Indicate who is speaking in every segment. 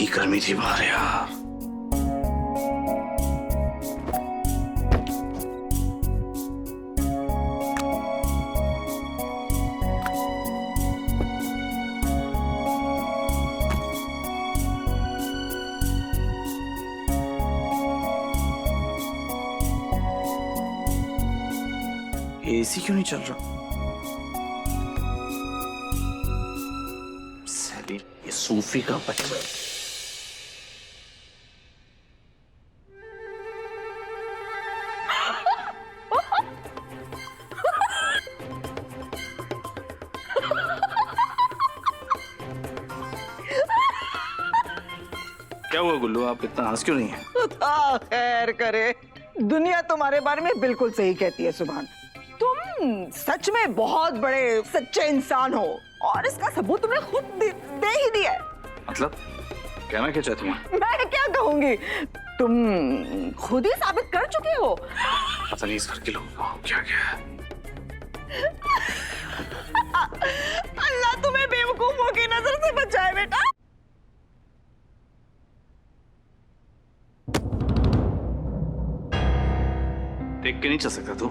Speaker 1: कितनी गर्मी थी बाहर यार। एसी क्यों नहीं चल रहा? सैली, ये सूफी का बच्चा। क्या हुआ गुल्लू, आप इतना हंस क्यों नहीं है?
Speaker 2: खुदा खैर करे, दुनिया तुम्हारे बारे में बिल्कुल सही कहती है सुभान। तुम सच में बहुत बड़े सच्चे इंसान हो और इसका सबूत तुमने खुद दे ही दिया है।
Speaker 1: मतलब कहना क्या चाहती हैं?
Speaker 2: मैं क्या कहूंगी, तुम खुद ही साबित कर चुके हो।
Speaker 1: पता नहीं इस घर के लोगों को क्या क्या है।
Speaker 2: अल्लाह तुम्हें बेवकूफों की नजर से बचाए बेटा।
Speaker 1: देख के नहीं चल सकता तू?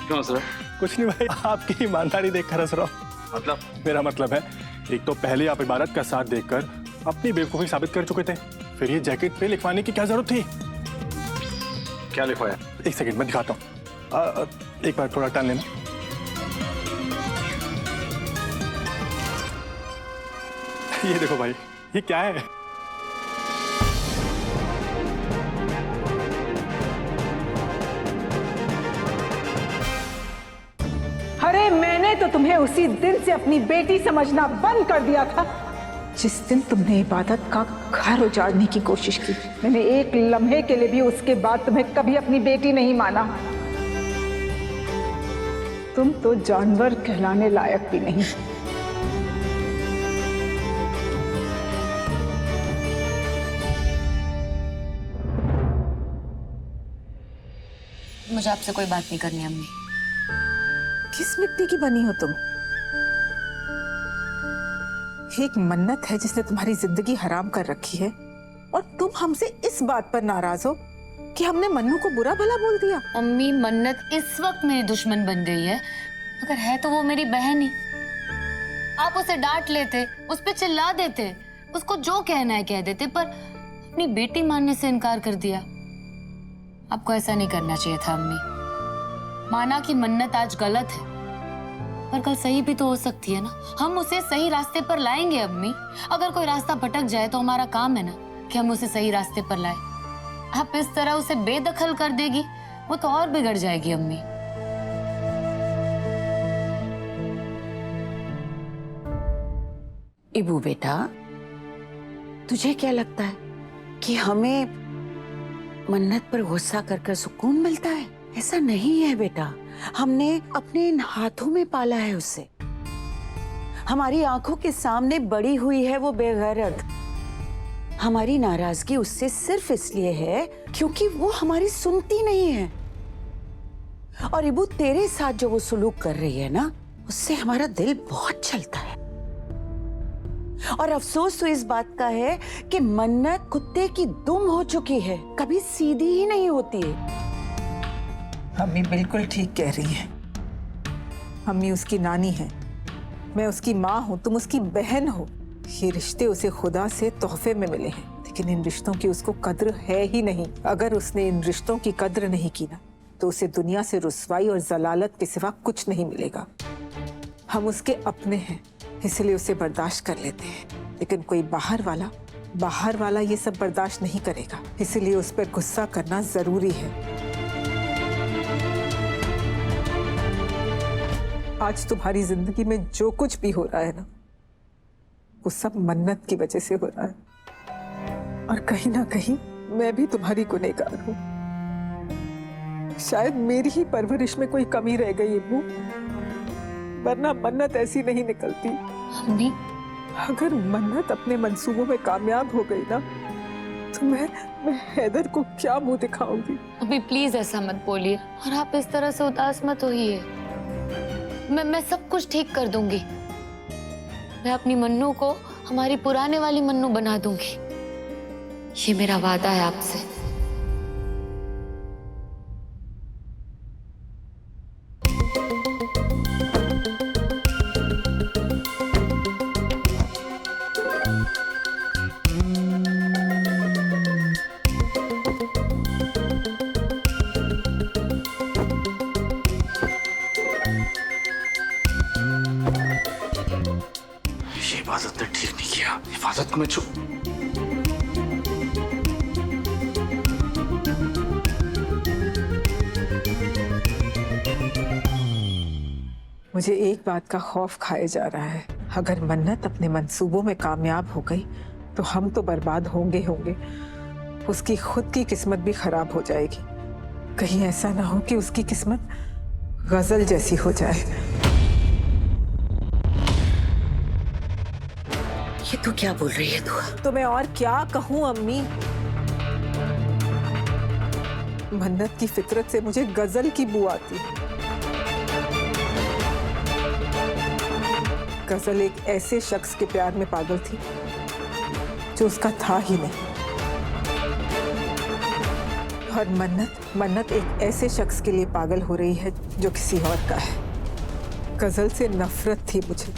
Speaker 1: क्यों हंस रहा है?
Speaker 3: कुछ नहीं भाई, आपकी ईमानदारी देखकर हंस रहा हूं।
Speaker 1: मतलब
Speaker 3: मेरा मतलब है, एक तो पहले आप इबारत का साथ देखकर अपनी बेवकूफी साबित कर चुके थे, फिर ये जैकेट पे लिखवाने की क्या जरूरत थी?
Speaker 1: क्या लिखवाया?
Speaker 3: एक सेकंड मैं दिखाता हूँ, एक बार थोड़ा टर्न लेना। ये देखो भाई, ये क्या है?
Speaker 4: अरे मैंने तो तुम्हें उसी दिन से अपनी बेटी समझना बंद कर दिया था जिस दिन तुमने इबादत का घर उजाड़ने की कोशिश की। मैंने एक लम्हे के लिए भी उसके बाद तुम्हें कभी अपनी बेटी नहीं माना। तुम तो जानवर कहलाने लायक भी नहीं।
Speaker 5: मुझे आपसे कोई बात नहीं करनी अम्मी।
Speaker 4: किस मिट्टी की बनी हो तुम? एक मन्नत है जिसने तुम्हारी जिंदगी हराम कर रखी है और तुम हमसे इस बात पर नाराज हो कि हमने मन्नू को बुरा भला बोल दिया।
Speaker 5: अम्मी, मन्नत इस वक्त मेरी दुश्मन बन गई है, मगर है तो वो मेरी बहन ही। आप उसे डांट लेते, उस पे चिल्ला देते, उसको जो कहना है कह देते, पर अपनी बेटी मानने से इनकार कर दिया। आपको ऐसा नहीं करना चाहिए था अम्मी। माना कि मन्नत आज गलत है, पर कल सही भी तो हो सकती है ना। हम उसे सही रास्ते पर लाएंगे अम्मी। अगर कोई रास्ता भटक जाए तो हमारा काम है ना कि हम उसे सही रास्ते पर लाए। आप इस तरह उसे बेदखल कर देगी, वो तो और बिगड़ जाएगी अम्मी।
Speaker 6: इबू बेटा, तुझे क्या लगता है कि हमें मन्नत पर गुस्सा कर सुकून मिलता है? ऐसा नहीं है बेटा, हमने अपने इन हाथों में पाला है उसे। हमारी आंखों के सामने बड़ी हुई है वो बेगैरत। हमारी नाराजगी उससे सिर्फ इसलिए है क्योंकि वो हमारी सुनती नहीं है। और इबू, तेरे साथ जो वो सुलूक कर रही है ना, उससे हमारा दिल बहुत चलता है। और अफसोस तो इस बात का है कि मन्नत कुत्ते की दुम हो चुकी है, कभी सीधी ही नहीं होती है।
Speaker 4: अम्मी बिल्कुल ठीक कह रही हैं। अम्मी उसकी नानी है, मैं उसकी माँ हूँ, तुम उसकी बहन हो। ये रिश्ते उसे खुदा से तोहफे में मिले हैं, लेकिन इन रिश्तों की उसको कद्र है ही नहीं। अगर उसने इन रिश्तों की कद्र नहीं की ना, तो उसे दुनिया से रुसवाई और जलालत के सिवा कुछ नहीं मिलेगा। हम उसके अपने हैं, इसलिए उसे बर्दाश्त कर लेते हैं, लेकिन कोई बाहर वाला ये सब बर्दाश्त नहीं करेगा, इसलिए उस पर गुस्सा करना जरूरी है। आज तुम्हारी जिंदगी में जो कुछ भी हो रहा है ना, वो सब मन्नत की वजह से हो रहा है। और कहीं ना कहीं मैं भी तुम्हारी गुनहगार हूँ। शायद मेरी ही परवरिश में कोई कमी रह गई इब्बू, वरना मन्नत ऐसी नहीं निकलती।
Speaker 5: अम्मी,
Speaker 4: अगर मन्नत अपने मंसूबों में कामयाब हो गई ना, तो तो मैं हैदर को क्या मुंह दिखाऊंगी?
Speaker 5: अभी प्लीज ऐसा मत बोलिए, और आप इस तरह से उदास मत होइए। मैं सब कुछ ठीक कर दूंगी। मैं अपनी मन्नू को हमारी पुराने वाली मन्नू बना दूंगी। ये मेरा वादा है आपसे।
Speaker 1: ये इबादत ने ठीक नहीं किया। इबादत को मैं
Speaker 4: मुझे एक बात का खौफ खाए जा रहा है, अगर मन्नत अपने मंसूबों में कामयाब हो गई तो हम तो बर्बाद होंगे होंगे, उसकी खुद की किस्मत भी खराब हो जाएगी। कहीं ऐसा ना हो कि उसकी किस्मत गजल जैसी हो जाए।
Speaker 6: ये तू क्या बोल रही है दुआ?
Speaker 4: तो मैं और क्या कहूँ अम्मी? मन्नत की फितरत से मुझे गजल की बू आती है। गजल एक ऐसे शख्स के प्यार में पागल थी जो उसका था ही नहीं, और मन्नत एक ऐसे शख्स के लिए पागल हो रही है जो किसी और का है। गजल से नफरत थी मुझे,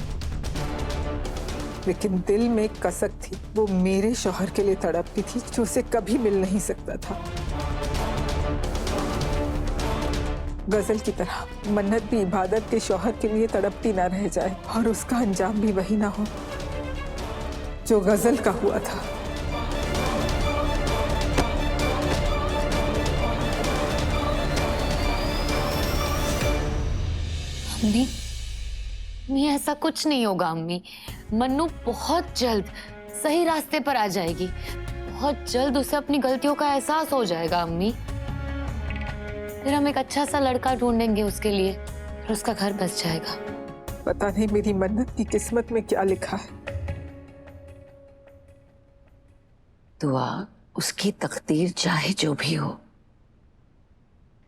Speaker 4: लेकिन दिल में कसक थी। वो मेरे शौहर के लिए तड़पती थी जो उसे कभी मिल नहीं सकता था। गजल की तरह मन्नत भी इबादत के शौहर के लिए तड़पती ना रह जाए, और उसका अंजाम भी वही ना हो जो गजल का हुआ था।
Speaker 5: अम्मी ऐसा कुछ नहीं होगा अम्मी। मन्नू बहुत जल्द सही रास्ते पर आ जाएगी। बहुत जल्द उसे अपनी गलतियों का एहसास हो जाएगा अम्मी। फिर हम एक अच्छा सा लड़का ढूंढेंगे उसके लिए, फिर उसका घर बस जाएगा।
Speaker 4: पता नहीं मेरी मन्नत की किस्मत में क्या लिखा है।
Speaker 6: दुआ, उसकी तकदीर चाहे जो भी हो,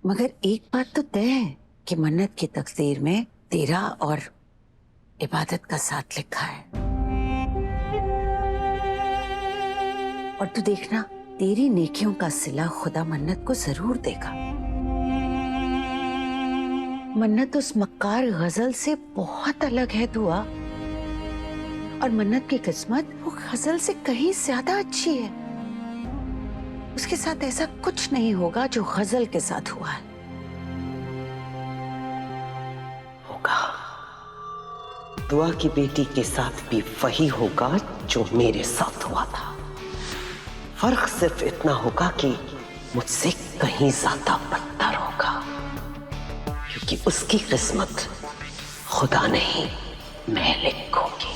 Speaker 6: मगर एक बात तो तय है कि मन्नत की तकदीर में तेरा और इबादत का साथ लिखा है। और तू देखना, तेरी नेकियों का सिला खुदा मन्नत को जरूर देगा। मन्नत उस मक्कार गजल से बहुत अलग है दुआ, और मन्नत की किस्मत वो गजल से कहीं ज्यादा अच्छी है। उसके साथ ऐसा कुछ नहीं होगा जो गजल के साथ हुआ है। होगा
Speaker 7: दुआ की बेटी के साथ भी वही होगा जो मेरे साथ हुआ था। फर्क सिर्फ इतना होगा कि मुझसे कहीं ज्यादा बदतर होगा, क्योंकि उसकी किस्मत खुदा नहीं मैं लिखूंगी।